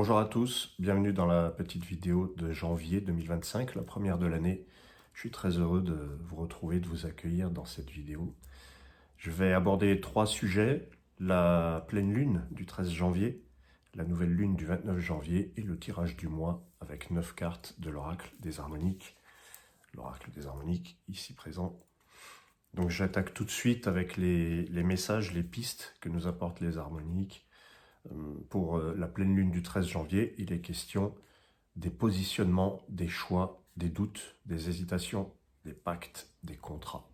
Bonjour à tous, bienvenue dans la petite vidéo de janvier 2025, la première de l'année. Je suis très heureux de vous retrouver, de vous accueillir dans cette vidéo. Je vais aborder trois sujets: la pleine lune du 13 janvier, la nouvelle lune du 29 janvier et le tirage du mois avec 9 cartes de l'oracle des harmoniques. L'oracle des harmoniques ici présent. Donc j'attaque tout de suite avec les messages, les pistes que nous apportent les harmoniques. Pour la pleine lune du 13 janvier, il est question des positionnements, des choix, des doutes, des hésitations, des pactes, des contrats.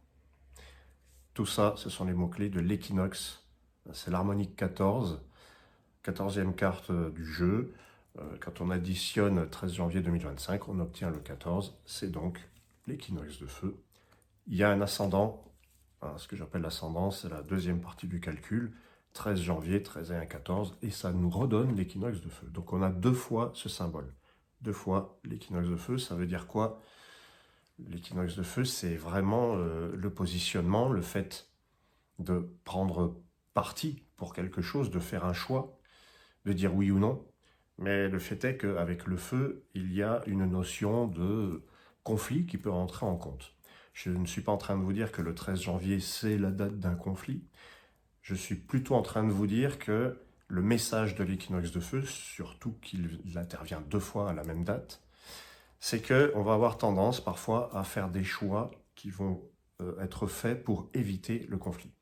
Tout ça, ce sont les mots-clés de l'équinoxe. C'est l'harmonique 14, 14e carte du jeu. Quand on additionne 13 janvier 2025, on obtient le 14. C'est donc l'équinoxe de feu. Il y a un ascendant, ce que j'appelle l'ascendant, c'est la deuxième partie du calcul. 13 janvier, 13 et 1, 14, et ça nous redonne l'équinoxe de feu. Donc on a deux fois ce symbole. Deux fois l'équinoxe de feu, ça veut dire quoi? L'équinoxe de feu, c'est vraiment le positionnement, le fait de prendre parti pour quelque chose, de faire un choix, de dire oui ou non. Mais le fait est qu'avec le feu, il y a une notion de conflit qui peut rentrer en compte. Je ne suis pas en train de vous dire que le 13 janvier, c'est la date d'un conflit. Je suis plutôt en train de vous dire que le message de l'équinoxe de feu, surtout qu'il intervient deux fois à la même date, c'est qu'on va avoir tendance parfois à faire des choix qui vont être faits pour éviter le conflit.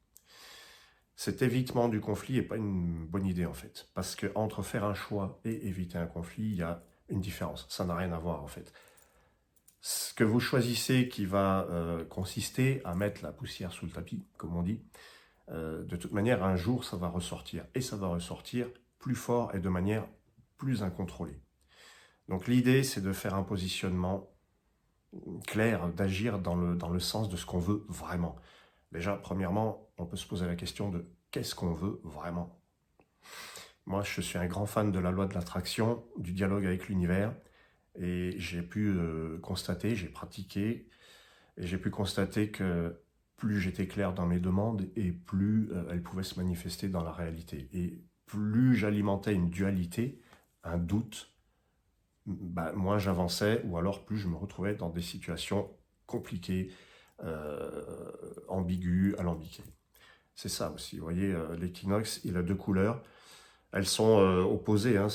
Cet évitement du conflit n'est pas une bonne idée en fait, parce qu'entre faire un choix et éviter un conflit, il y a une différence, ça n'a rien à voir en fait. Ce que vous choisissez qui va consister à mettre la poussière sous le tapis, comme on dit, de toute manière, un jour, ça va ressortir. Et ça va ressortir plus fort et de manière plus incontrôlée. Donc l'idée, c'est de faire un positionnement clair, d'agir dans le sens de ce qu'on veut vraiment. Déjà, premièrement, on peut se poser la question de qu'est-ce qu'on veut vraiment. Moi, je suis un grand fan de la loi de l'attraction, du dialogue avec l'univers, et j'ai pu constater, j'ai pratiqué, et j'ai pu constater que plus j'étais clair dans mes demandes et plus elles pouvaient se manifester dans la réalité. Et plus j'alimentais une dualité, un doute, moins j'avançais, ou alors plus je me retrouvais dans des situations compliquées, ambiguës, alambiquées. C'est ça aussi, vous voyez, l'équinoxe, il a deux couleurs. Elles sont opposées, hein,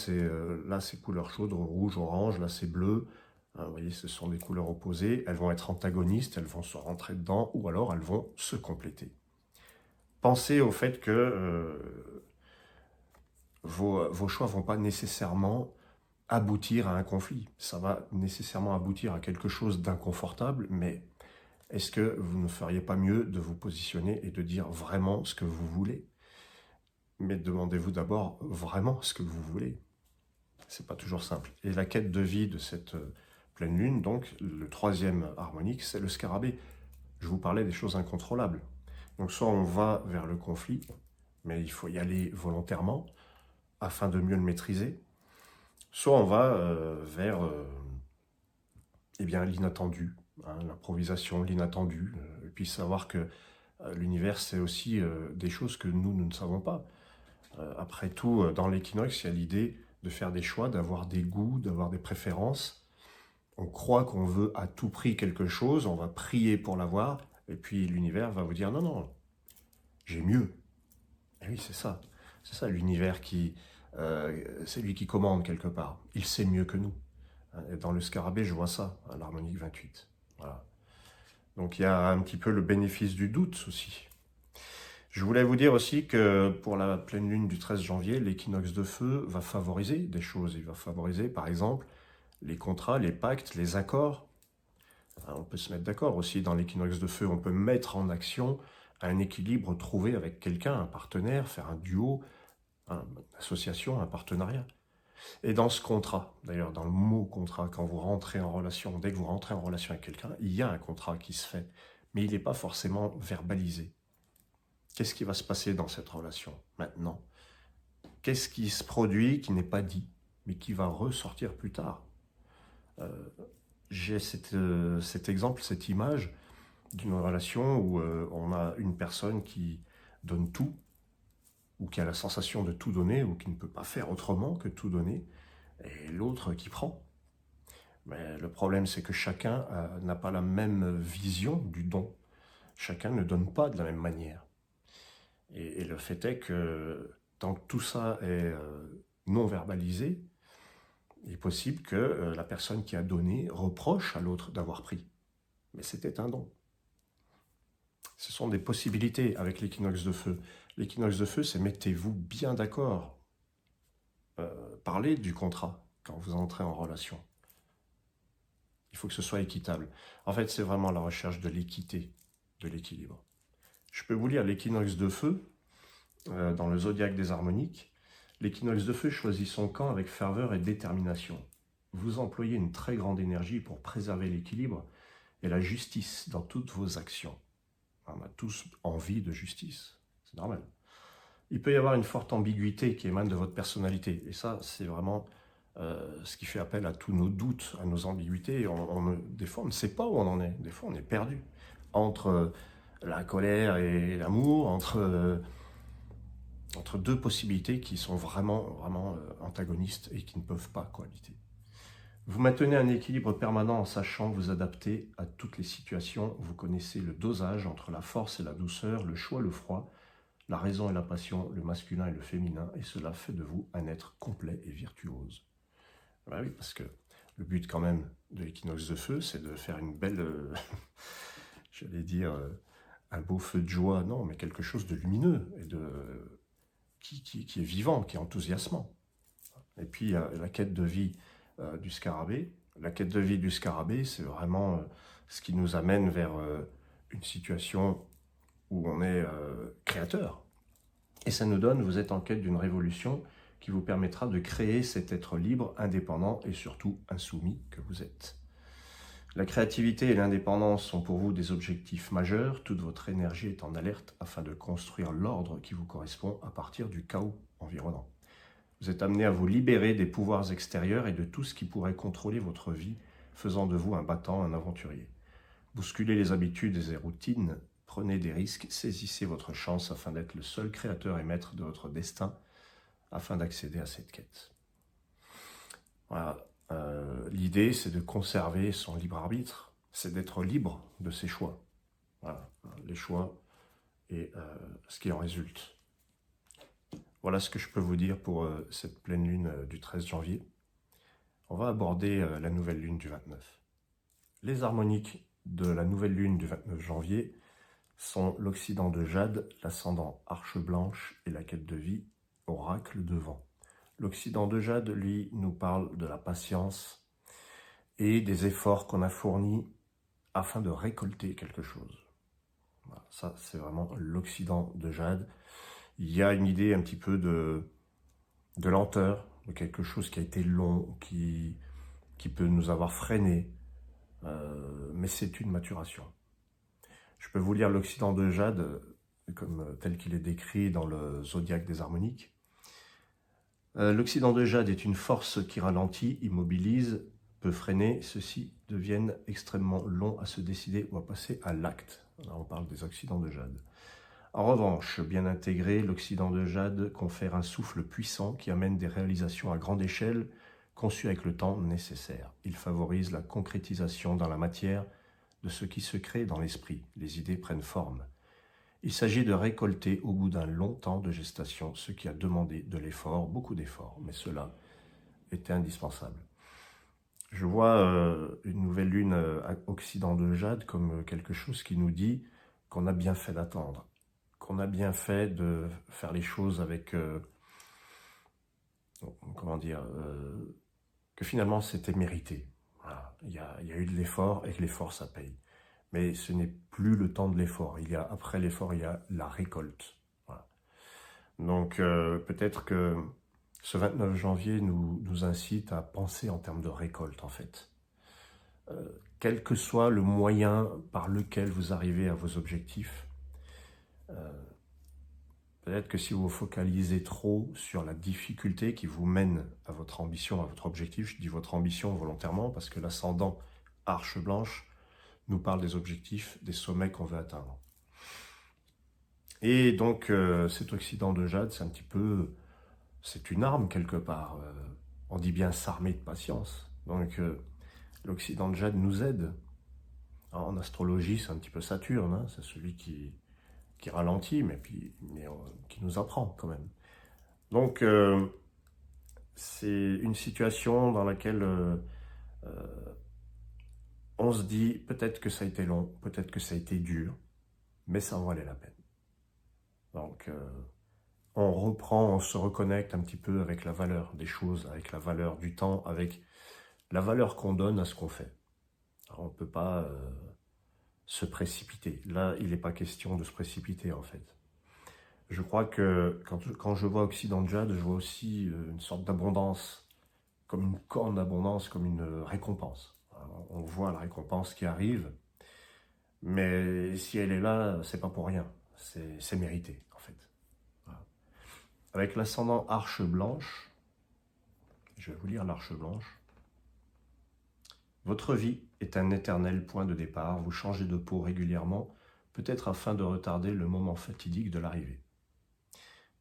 là c'est couleur chaude, rouge, orange, là c'est bleu. Vous voyez, ce sont des couleurs opposées, elles vont être antagonistes, elles vont se rentrer dedans, ou alors elles vont se compléter. Pensez au fait que vos choix ne vont pas nécessairement aboutir à un conflit. Ça va nécessairement aboutir à quelque chose d'inconfortable, mais est-ce que vous ne feriez pas mieux de vous positionner et de dire vraiment ce que vous voulez? Mais demandez-vous d'abord vraiment ce que vous voulez. C'est pas toujours simple. Et la quête de vie de cette pleine lune, donc le troisième harmonique, c'est le scarabée. Je vous parlais des choses incontrôlables. Donc soit on va vers le conflit, mais il faut y aller volontairement afin de mieux le maîtriser, soit on va vers eh bien, l'inattendu, hein, l'improvisation, l'inattendu, et puis savoir que l'univers c'est aussi des choses que nous ne savons pas. Après tout, dans l'équinoxe, il y a l'idée de faire des choix, d'avoir des goûts, d'avoir des préférences. On croit qu'on veut à tout prix quelque chose, on va prier pour l'avoir, et puis l'univers va vous dire non, non, j'ai mieux. Et oui, c'est ça. C'est ça l'univers c'est lui qui commande quelque part. Il sait mieux que nous. Et dans le scarabée, je vois ça, à l'harmonique 28. Voilà. Donc il y a un petit peu le bénéfice du doute aussi. Je voulais vous dire aussi que pour la pleine lune du 13 janvier, l'équinoxe de feu va favoriser des choses. Il va favoriser, par exemple, les contrats, les pactes, les accords. On peut se mettre d'accord aussi dans l'équinoxe de feu. On peut mettre en action un équilibre trouvé avec quelqu'un, un partenaire, faire un duo, une association, un partenariat. Et dans ce contrat, d'ailleurs dans le mot contrat, quand vous rentrez en relation, dès que vous rentrez en relation avec quelqu'un, il y a un contrat qui se fait, mais il n'est pas forcément verbalisé. Qu'est-ce qui va se passer dans cette relation maintenant? Qu'est-ce qui se produit qui n'est pas dit, mais qui va ressortir plus tard? J'ai cet exemple, cette image d'une relation où on a une personne qui donne tout, ou qui a la sensation de tout donner, ou qui ne peut pas faire autrement que tout donner, et l'autre qui prend. Mais le problème, c'est que chacun n'a pas la même vision du don. Chacun ne donne pas de la même manière. Et le fait est que tant que tout ça est non verbalisé, il est possible que la personne qui a donné reproche à l'autre d'avoir pris. Mais c'était un don. Ce sont des possibilités avec l'équinoxe de feu. L'équinoxe de feu, c'est mettez-vous bien d'accord. Parlez du contrat quand vous entrez en relation. Il faut que ce soit équitable. En fait, c'est vraiment la recherche de l'équité, de l'équilibre. Je peux vous lire l'équinoxe de feu dans le zodiaque des harmoniques. L'équinoxe de feu choisit son camp avec ferveur et détermination. Vous employez une très grande énergie pour préserver l'équilibre et la justice dans toutes vos actions. On a tous envie de justice, c'est normal. Il peut y avoir une forte ambiguïté qui émane de votre personnalité. Et ça, c'est vraiment ce qui fait appel à tous nos doutes, à nos ambiguïtés. Des fois, on ne sait pas où on en est. Des fois, on est perdu. Entre la colère et l'amour, entre deux possibilités qui sont vraiment antagonistes et qui ne peuvent pas cohabiter. Vous maintenez un équilibre permanent en sachant vous adapter à toutes les situations. Vous connaissez le dosage entre la force et la douceur, le chaud et le froid, la raison et la passion, le masculin et le féminin, et cela fait de vous un être complet et virtuose. Ben oui, parce que le but quand même de l'équinoxe de feu, c'est de faire une belle, j'allais dire, un beau feu de joie, non, mais quelque chose de lumineux, et qui est vivant, qui est enthousiasmant. Et puis la quête de vie du scarabée. La quête de vie du scarabée, c'est vraiment ce qui nous amène vers une situation où on est créateur. Et ça nous donne, vous êtes en quête d'une révolution qui vous permettra de créer cet être libre, indépendant et surtout insoumis que vous êtes. La créativité et l'indépendance sont pour vous des objectifs majeurs. Toute votre énergie est en alerte afin de construire l'ordre qui vous correspond à partir du chaos environnant. Vous êtes amené à vous libérer des pouvoirs extérieurs et de tout ce qui pourrait contrôler votre vie, faisant de vous un battant, un aventurier. Bousculez les habitudes et les routines, prenez des risques, saisissez votre chance afin d'être le seul créateur et maître de votre destin, afin d'accéder à cette quête. Voilà. L'idée, c'est de conserver son libre arbitre, c'est d'être libre de ses choix. Voilà, les choix et ce qui en résulte. Voilà ce que je peux vous dire pour cette pleine lune du 13 janvier. On va aborder la nouvelle lune du 29. Les harmoniques de la nouvelle lune du 29 janvier sont l'Occident de Jade, l'ascendant Arche Blanche et la quête de vie, Oracle de Vent. L'Occident de Jade, lui, nous parle de la patience et des efforts qu'on a fournis afin de récolter quelque chose. Voilà, ça, c'est vraiment l'Occident de Jade. Il y a une idée un petit peu de lenteur, de quelque chose qui a été long, qui peut nous avoir freinés, mais c'est une maturation. Je peux vous lire l'Occident de Jade, tel qu'il est décrit dans le zodiaque des harmoniques. L'Occident de Jade est une force qui ralentit, immobilise, peut freiner. Ceux-ci deviennent extrêmement longs à se décider ou à passer à l'acte. Là, on parle des Occidents de Jade. En revanche, bien intégré, l'Occident de Jade confère un souffle puissant qui amène des réalisations à grande échelle, conçues avec le temps nécessaire. Il favorise la concrétisation dans la matière de ce qui se crée dans l'esprit. Les idées prennent forme. Il s'agit de récolter au bout d'un long temps de gestation ce qui a demandé de l'effort, beaucoup d'efforts, mais cela était indispensable. Je vois une nouvelle lune Occident de Jade comme quelque chose qui nous dit qu'on a bien fait d'attendre, qu'on a bien fait de faire les choses avec, que finalement c'était mérité. Voilà. Il y a eu de l'effort et que l'effort ça paye. Mais ce n'est plus le temps de l'effort. Après l'effort, il y a la récolte. Voilà. Donc peut-être que ce 29 janvier nous incite à penser en termes de récolte, en fait. Quel que soit le moyen par lequel vous arrivez à vos objectifs, peut-être que si vous vous focalisez trop sur la difficulté qui vous mène à votre ambition, à votre objectif, je dis votre ambition volontairement parce que l'ascendant Arche Blanche nous parle des objectifs, des sommets qu'on veut atteindre. Et donc, cet Occident de Jade, c'est un petit peu, c'est une arme quelque part. on dit bien s'armer de patience. Donc l'Occident de Jade nous aide. En astrologie, c'est un petit peu Saturne, hein, c'est celui qui ralentit, mais qui nous apprend quand même. Donc c'est une situation dans laquelle on se dit peut-être que ça a été long, peut-être que ça a été dur, mais ça en valait la peine. Donc on reprend, on se reconnecte un petit peu avec la valeur des choses, avec la valeur du temps, avec la valeur qu'on donne à ce qu'on fait. Alors, on ne peut pas se précipiter. Là, il n'est pas question de se précipiter en fait. Je crois que quand je vois Occident Jade, je vois aussi une sorte d'abondance, comme une corne d'abondance, comme une récompense. Alors, on voit la récompense qui arrive, mais si elle est là, c'est pas pour rien, c'est mérité en fait. Voilà. Avec l'ascendant Arche Blanche, je vais vous lire l'Arche Blanche. Votre vie est un éternel point de départ, vous changez de peau régulièrement, peut-être afin de retarder le moment fatidique de l'arrivée.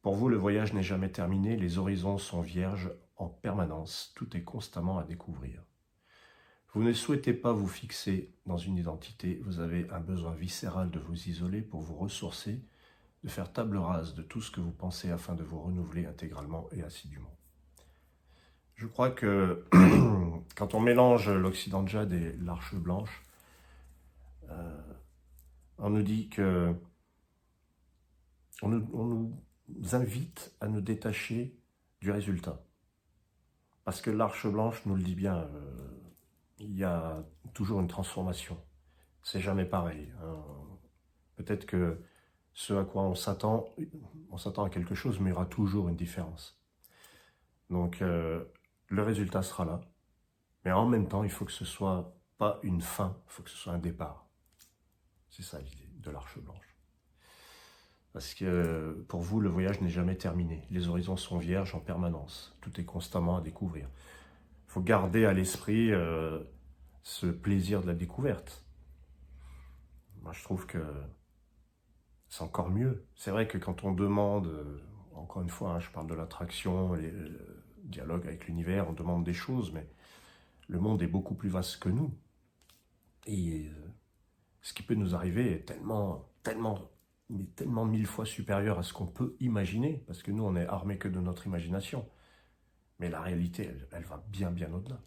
Pour vous, le voyage n'est jamais terminé, les horizons sont vierges en permanence, tout est constamment à découvrir. Vous ne souhaitez pas vous fixer dans une identité, vous avez un besoin viscéral de vous isoler pour vous ressourcer, de faire table rase de tout ce que vous pensez afin de vous renouveler intégralement et assidûment. Je crois que quand on mélange l'Occident de Jade et l'Arche Blanche, on nous dit que on nous invite à nous détacher du résultat. Parce que l'Arche Blanche nous le dit bien, il y a toujours une transformation. C'est jamais pareil. Hein. Peut-être que ce à quoi on s'attend à quelque chose, mais il y aura toujours une différence. Donc, le résultat sera là. Mais en même temps, il faut que ce soit pas une fin, il faut que ce soit un départ. C'est ça l'idée de l'Arche Blanche. Parce que pour vous, le voyage n'est jamais terminé. Les horizons sont vierges en permanence. Tout est constamment à découvrir. Il faut garder à l'esprit ce plaisir de la découverte. Moi, je trouve que c'est encore mieux. C'est vrai que quand on demande, encore une fois, hein, je parle de l'attraction, le dialogue avec l'univers, on demande des choses, mais le monde est beaucoup plus vaste que nous. Et ce qui peut nous arriver est tellement 1000 fois supérieur à ce qu'on peut imaginer, parce que nous, on est armés que de notre imagination. Mais la réalité, elle va bien au-delà.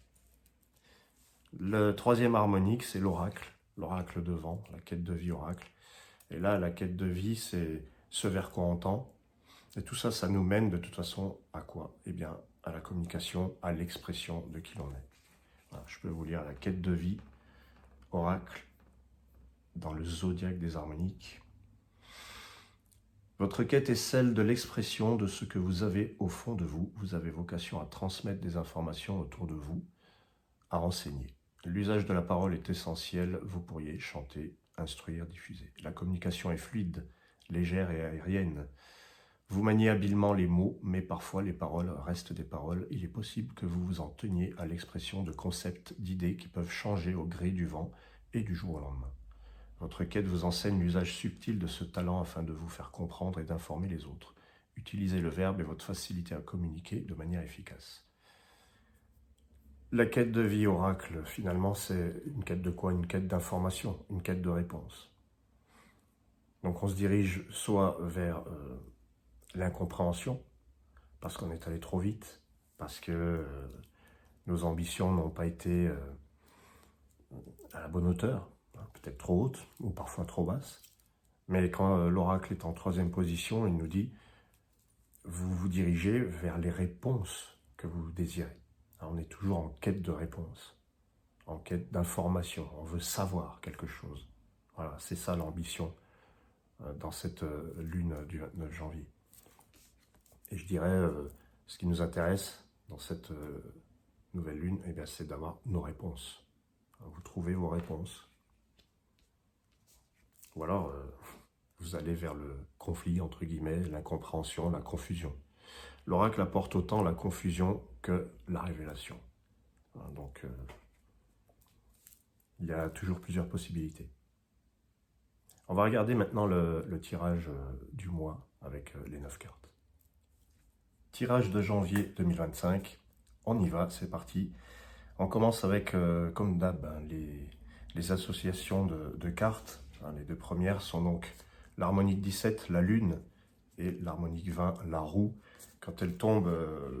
Le troisième harmonique, c'est l'oracle de vent, la quête de vie oracle. Et là, la quête de vie, c'est ce vers quoi on tend. Et tout ça, ça nous mène de toute façon à quoi? Eh bien, à la communication, à l'expression de qui l'on est. Voilà, je peux vous lire la quête de vie, oracle, dans le zodiaque des harmoniques. Votre quête est celle de l'expression de ce que vous avez au fond de vous. Vous avez vocation à transmettre des informations autour de vous, à renseigner. L'usage de la parole est essentiel. Vous pourriez chanter, instruire, diffuser. La communication est fluide, légère et aérienne. Vous maniez habilement les mots, mais parfois les paroles restent des paroles. Il est possible que vous vous en teniez à l'expression de concepts, d'idées qui peuvent changer au gré du vent et du jour au lendemain. Votre quête vous enseigne l'usage subtil de ce talent afin de vous faire comprendre et d'informer les autres. Utilisez le verbe et votre facilité à communiquer de manière efficace. La quête de vie oracle, finalement, c'est une quête de quoi? Une quête d'information, une quête de réponse. Donc on se dirige soit vers l'incompréhension, parce qu'on est allé trop vite, parce que nos ambitions n'ont pas été à la bonne hauteur, peut-être trop haute ou parfois trop basse. Mais quand l'oracle est en troisième position, il nous dit vous vous dirigez vers les réponses que vous désirez. Alors, on est toujours en quête de réponses, en quête d'information. On veut savoir quelque chose. Voilà, c'est ça l'ambition dans cette lune du 29 janvier. Et je dirais, ce qui nous intéresse dans cette nouvelle lune, eh bien, c'est d'avoir nos réponses. Vous trouvez vos réponses. Ou alors, vous allez vers le conflit, entre guillemets, l'incompréhension, la confusion. L'oracle apporte autant la confusion que la révélation. Donc, il y a toujours plusieurs possibilités. On va regarder maintenant le tirage du mois avec les 9 cartes. Tirage de janvier 2025, On y va, c'est parti. On commence avec, comme d'hab, les associations de cartes. Les deux premières sont donc l'harmonique 17, la lune, et l'harmonique 20, la roue. Quand elles tombent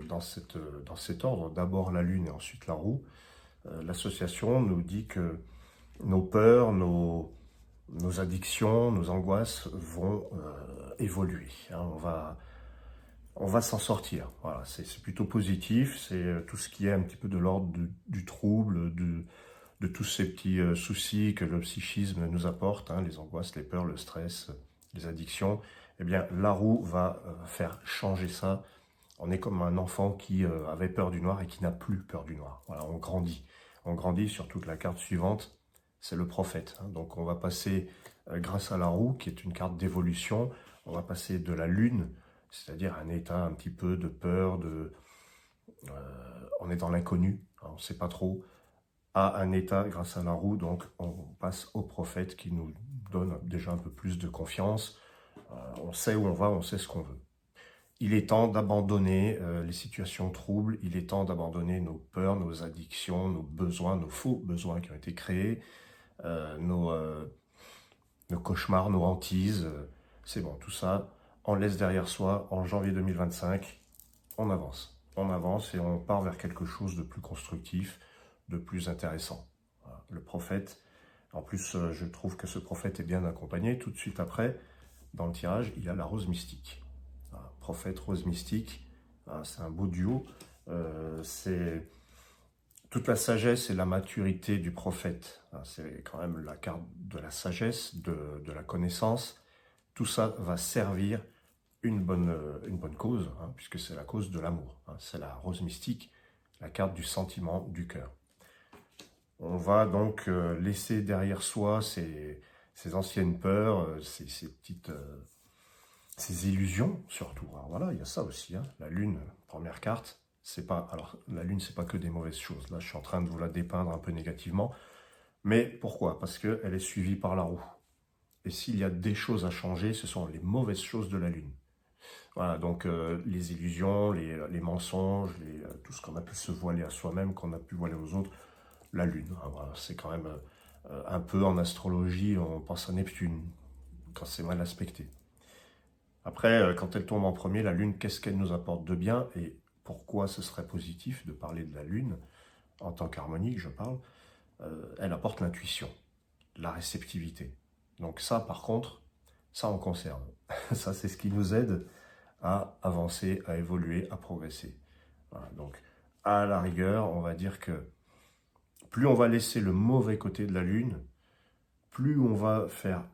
dans cet ordre, d'abord la lune et ensuite la roue, l'association nous dit que nos peurs, nos addictions, nos angoisses vont évoluer. On va s'en sortir. Voilà, c'est plutôt positif. C'est tout ce qui est un petit peu de l'ordre du trouble, de tous ces petits soucis que le psychisme nous apporte, les angoisses, les peurs, le stress, les addictions. Eh bien, la roue va faire changer ça. On est comme un enfant qui avait peur du noir et qui n'a plus peur du noir. Voilà, on grandit. On grandit, surtout que la carte suivante, c'est le prophète. Donc on va passer, grâce à la roue, qui est une carte d'évolution, on va passer de la lune, c'est-à-dire un état un petit peu de peur, on est dans l'inconnu, on ne sait pas trop, à un état grâce à la roue, donc on passe au prophète qui nous donne déjà un peu plus de confiance, on sait où on va, on sait ce qu'on veut. Il est temps d'abandonner les situations troubles, il est temps d'abandonner nos peurs, nos addictions, nos besoins, nos faux besoins qui ont été créés, nos cauchemars, nos hantises, c'est bon, tout ça, on laisse derrière soi. En janvier 2025, on avance et on part vers quelque chose de plus constructif, de plus intéressant. Voilà. Le prophète, en plus, je trouve que ce prophète est bien accompagné. Tout de suite après, dans le tirage, il y a la rose mystique. Voilà. Prophète, rose mystique, voilà, c'est un beau duo. C'est toute la sagesse et la maturité du prophète. C'est quand même la carte de la sagesse, de la connaissance. Tout ça va servir une bonne cause, puisque c'est la cause de l'amour. C'est la rose mystique, la carte du sentiment du cœur. On va donc laisser derrière soi ces anciennes peurs, ces illusions surtout. Alors voilà, il y a ça aussi. La lune, première carte, c'est pas. Alors la lune, c'est pas que des mauvaises choses. Là, je suis en train de vous la dépeindre un peu négativement. Mais pourquoi? Parce qu'elle est suivie par la roue. Et s'il y a des choses à changer, ce sont les mauvaises choses de la lune. Voilà, donc les illusions, les mensonges, tout ce qu'on a pu se voiler à soi-même, qu'on a pu voiler aux autres, la lune. Voilà, c'est quand même un peu en astrologie, on pense à Neptune, quand c'est mal aspecté. Après, quand elle tombe en premier, la lune, qu'est-ce qu'elle nous apporte de bien et pourquoi ce serait positif de parler de la lune, en tant qu'harmonique, je parle, elle apporte l'intuition, la réceptivité. Donc ça, par contre, ça on conserve. Ça, c'est ce qui nous aide à avancer, à évoluer, à progresser. Voilà, donc, à la rigueur, on va dire que plus on va laisser le mauvais côté de la lune, plus on va faire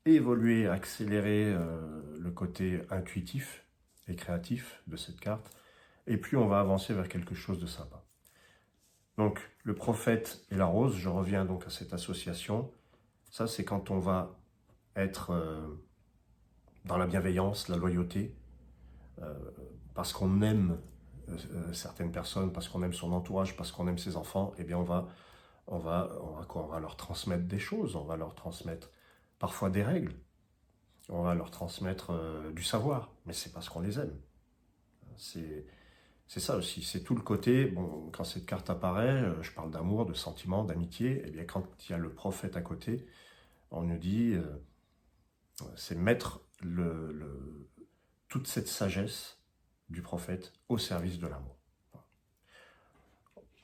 évoluer, accélérer le côté intuitif et créatif de cette carte, et plus on va avancer vers quelque chose de sympa. Donc, le prophète et la rose, je reviens donc à cette association. Ça, c'est quand on va être dans la bienveillance, la loyauté, parce qu'on aime certaines personnes, parce qu'on aime son entourage, parce qu'on aime ses enfants, eh bien on va leur transmettre des choses, on va leur transmettre parfois des règles, on va leur transmettre du savoir, mais c'est parce qu'on les aime. C'est ça aussi, c'est tout le côté, bon, quand cette carte apparaît, je parle d'amour, de sentiment, d'amitié, et bien quand il y a le prophète à côté, on nous dit, c'est mettre toute cette sagesse du prophète au service de l'amour.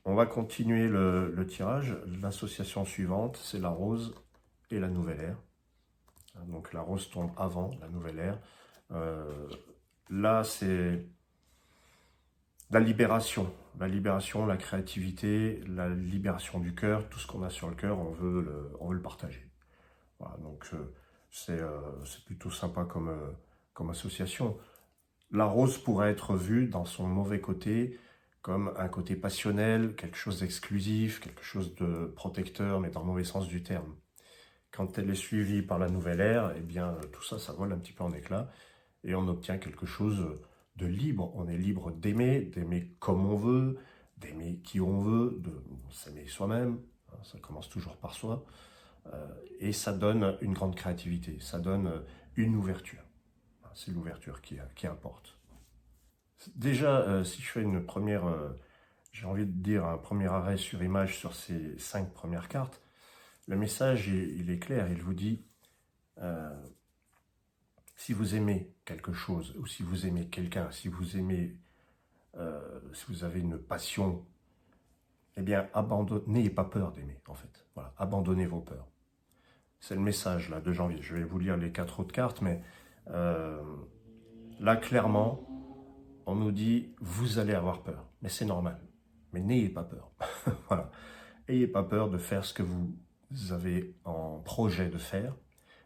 On va continuer le tirage. L'association suivante, c'est la rose et la nouvelle ère. Donc la rose tombe avant la nouvelle ère. Là, c'est la libération, la créativité, la libération du cœur. Tout ce qu'on a sur le cœur, on veut le partager. Voilà, donc c'est plutôt sympa comme association. La rose pourrait être vue dans son mauvais côté, comme un côté passionnel, quelque chose d'exclusif, quelque chose de protecteur, mais dans le mauvais sens du terme. Quand elle est suivie par la nouvelle ère, eh bien, tout ça, ça vole un petit peu en éclats, et on obtient quelque chose de libre. On est libre d'aimer comme on veut, d'aimer qui on veut, de s'aimer soi-même, ça commence toujours par soi, et ça donne une grande créativité, ça donne une ouverture. C'est l'ouverture qui importe. Déjà, si je fais une première j'ai envie de dire un premier arrêt sur image sur ces 5 premières cartes. Le message, il est clair, il vous dit si vous aimez quelque chose, ou si vous aimez quelqu'un, si vous aimez, si vous avez une passion, eh bien, n'ayez pas peur d'aimer, en fait. Voilà, abandonnez vos peurs. C'est le message là de janvier. Je vais vous lire les 4 autres cartes, mais là, clairement, on nous dit, vous allez avoir peur. Mais c'est normal. Mais n'ayez pas peur. Voilà. N'ayez pas peur de faire ce que vous avez en projet de faire.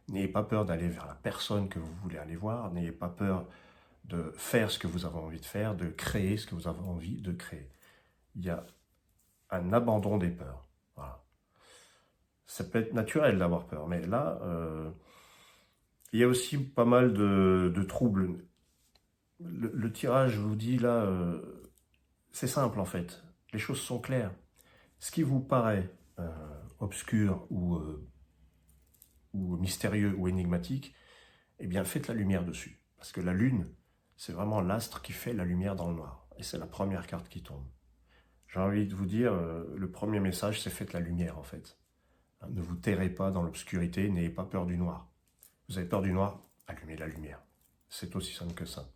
N'ayez pas peur d'aller vers la personne que vous voulez aller voir. N'ayez pas peur de faire ce que vous avez envie de faire, de créer ce que vous avez envie de créer. Il y a un abandon des peurs. Voilà. Ça peut être naturel d'avoir peur, mais là, il y a aussi pas mal de troubles. Le tirage, je vous dis là, c'est simple en fait. Les choses sont claires. Ce qui vous paraît obscur ou mystérieux ou énigmatique, eh bien faites la lumière dessus. Parce que la lune, c'est vraiment l'astre qui fait la lumière dans le noir. Et c'est la première carte qui tombe. J'ai envie de vous dire, le premier message, c'est faites la lumière en fait. Ne vous terrez pas dans l'obscurité, n'ayez pas peur du noir. Vous avez peur du noir, allumez la lumière. C'est aussi simple que ça.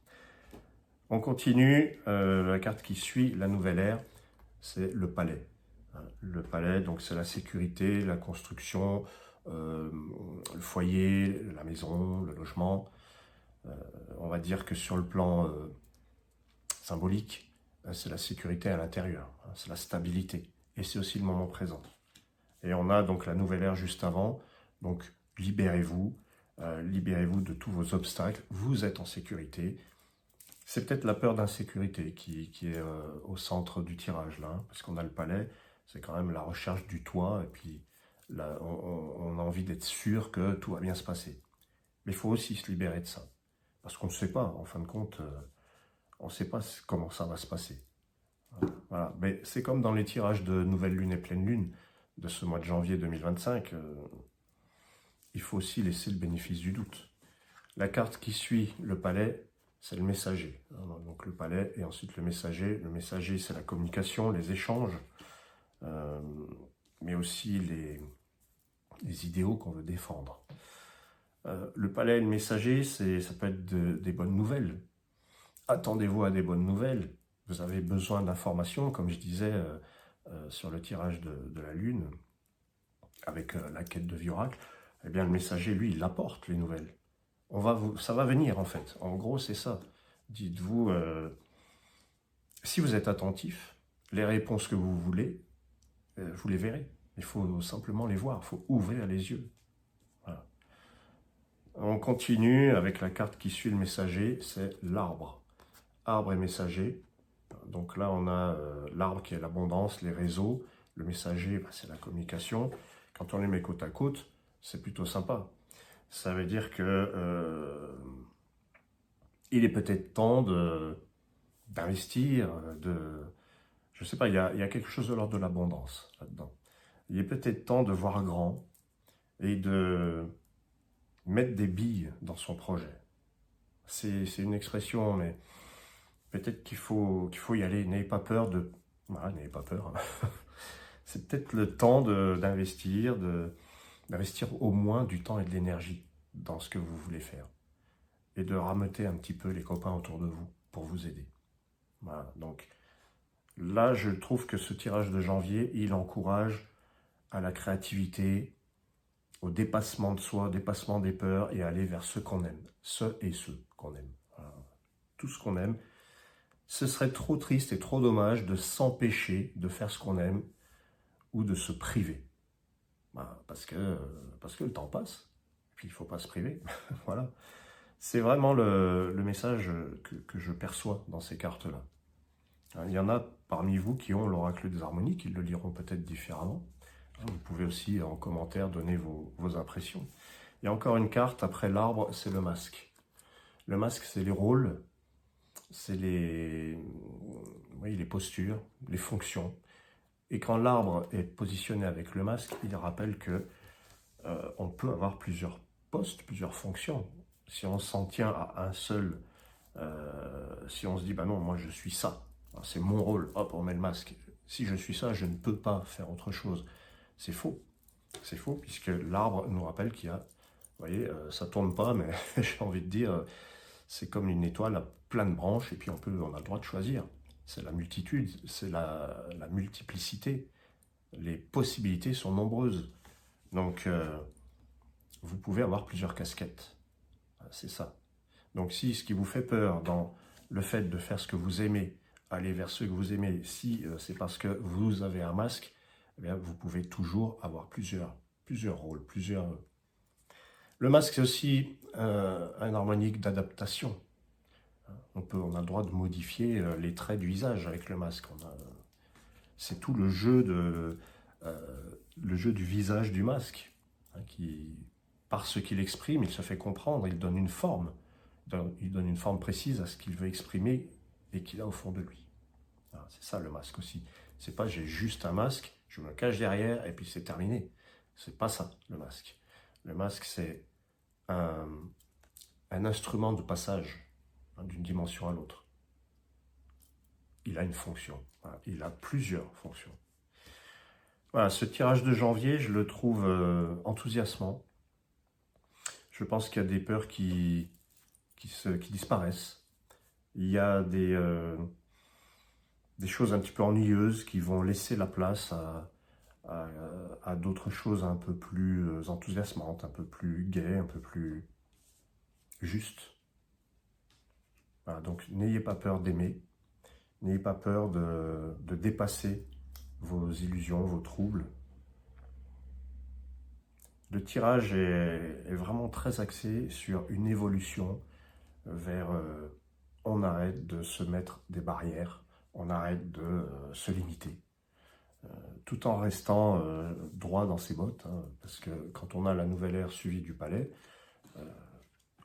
On continue, la carte qui suit, la nouvelle ère, c'est le palais. Le palais, donc c'est la sécurité, la construction, le foyer, la maison, le logement. On va dire que sur le plan symbolique, c'est la sécurité à l'intérieur, c'est la stabilité. Et c'est aussi le moment présent. Et on a donc la nouvelle ère juste avant, donc libérez-vous, libérez-vous de tous vos obstacles, vous êtes en sécurité. C'est peut-être la peur d'insécurité qui est au centre du tirage là, parce qu'on a le palais, c'est quand même la recherche du toit, et puis là, on a envie d'être sûr que tout va bien se passer. Mais il faut aussi se libérer de ça, parce qu'on ne sait pas, en fin de compte, on ne sait pas comment ça va se passer. Voilà. Mais c'est comme dans les tirages de nouvelle lune et pleine lune de ce mois de janvier 2025, il faut aussi laisser le bénéfice du doute. La carte qui suit le palais, c'est le messager. Donc le palais et ensuite le messager. Le messager, c'est la communication, les échanges, mais aussi les idéaux qu'on veut défendre. Le palais et le messager, ça peut être des bonnes nouvelles. Attendez-vous à des bonnes nouvelles. Vous avez besoin d'informations, comme je disais sur le tirage de la Lune, avec la quête de Vioracle. Eh bien, le messager, lui, il apporte les nouvelles. Ça va venir, en fait. En gros, c'est ça. Dites-vous, si vous êtes attentif, les réponses que vous voulez, vous les verrez. Il faut simplement les voir. Il faut ouvrir les yeux. Voilà. On continue avec la carte qui suit le messager, c'est l'arbre. Arbre et messager. Donc là, on a l'arbre qui est l'abondance, les réseaux. Le messager, c'est la communication. Quand on les met côte à côte, c'est plutôt sympa. Ça veut dire que il est peut-être temps d'investir, je sais pas, il y a quelque chose de l'ordre de l'abondance là-dedans. Il est peut-être temps de voir grand et de mettre des billes dans son projet. C'est une expression, mais peut-être qu'il faut y aller. N'ayez pas peur de... Voilà, n'ayez pas peur. C'est peut-être le temps d'investir au moins du temps et de l'énergie dans ce que vous voulez faire. Et de rameuter un petit peu les copains autour de vous pour vous aider. Voilà, donc là, je trouve que ce tirage de janvier, il encourage à la créativité, au dépassement de soi, dépassement des peurs et aller vers ce qu'on aime. Ce et ceux qu'on aime. Voilà. Tout ce qu'on aime. Ce serait trop triste et trop dommage de s'empêcher de faire ce qu'on aime ou de se priver. Voilà, parce que le temps passe. Et puis il ne faut pas se priver. Voilà. C'est vraiment le message que je perçois dans ces cartes-là. Il y en a parmi vous qui ont l'oracle des harmonies, qui le liront peut-être différemment. Vous pouvez aussi en commentaire donner vos impressions. Il y a encore une carte après l'arbre, c'est le masque. Le masque, c'est les rôles, c'est les postures, les fonctions. Et quand l'arbre est positionné avec le masque, il rappelle que on peut avoir plusieurs postes, plusieurs fonctions. Si on s'en tient à un seul, si on se dit, bah non, moi je suis ça, C'est mon rôle, hop, on met le masque. Si je suis ça, je ne peux pas faire autre chose. C'est faux. C'est faux, puisque l'arbre nous rappelle qu'il y a, vous voyez, ça tourne pas, mais j'ai envie de dire, c'est comme une étoile à plein de branches, et puis on a le droit de choisir. C'est la multitude, c'est la multiplicité. Les possibilités sont nombreuses. Donc, vous pouvez avoir plusieurs casquettes. C'est ça. Donc, si ce qui vous fait peur dans le fait de faire ce que vous aimez, aller vers ce que vous aimez, si c'est parce que vous avez un masque, eh bien, vous pouvez toujours avoir plusieurs rôles, Le masque, c'est aussi un harmonique d'adaptation. On a le droit de modifier les traits du visage avec le masque. C'est tout le jeu du visage du masque, qui, par ce qu'il exprime, il se fait comprendre, il donne une forme. Il donne une forme précise à ce qu'il veut exprimer et qu'il a au fond de lui. C'est ça le masque aussi. C'est pas j'ai juste un masque, je me cache derrière et puis c'est terminé. C'est pas ça le masque. Le masque c'est un instrument de passage d'une dimension à l'autre. Il a une fonction. Il a plusieurs fonctions. Voilà, ce tirage de janvier, je le trouve enthousiasmant. Je pense qu'il y a des peurs qui disparaissent. Il y a des choses un petit peu ennuyeuses qui vont laisser la place à d'autres choses un peu plus enthousiasmantes, un peu plus gaies, un peu plus justes. Voilà, donc n'ayez pas peur d'aimer, n'ayez pas peur de dépasser vos illusions, vos troubles. Le tirage est vraiment très axé sur une évolution vers on arrête de se mettre des barrières, on arrête de se limiter, tout en restant droit dans ses bottes, parce que quand on a la nouvelle ère suivie du palais,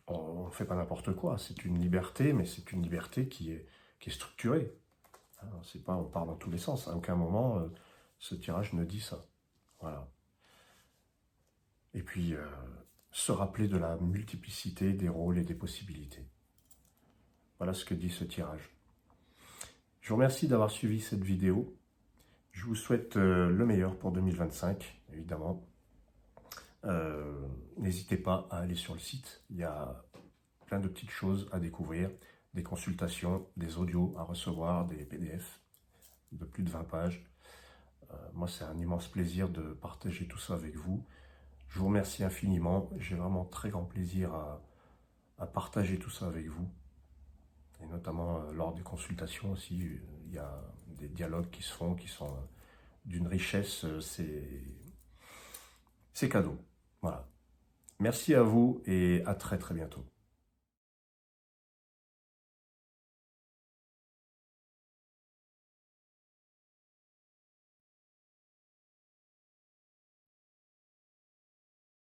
on ne fait pas n'importe quoi, c'est une liberté, mais c'est une liberté qui est structurée. C'est pas on part dans tous les sens, à aucun moment ce tirage ne dit ça. Voilà. Et puis, se rappeler de la multiplicité des rôles et des possibilités. Voilà ce que dit ce tirage. Je vous remercie d'avoir suivi cette vidéo. Je vous souhaite le meilleur pour 2025, évidemment. N'hésitez pas à aller sur le site. Il y a plein de petites choses à découvrir, des consultations, des audios à recevoir, des PDF de plus de 20 pages. Moi, c'est un immense plaisir de partager tout ça avec vous. Je vous remercie infiniment. J'ai vraiment très grand plaisir à partager tout ça avec vous. Et notamment lors des consultations aussi, il y a des dialogues qui se font, qui sont d'une richesse, c'est cadeau. Voilà. Merci à vous et à très très bientôt.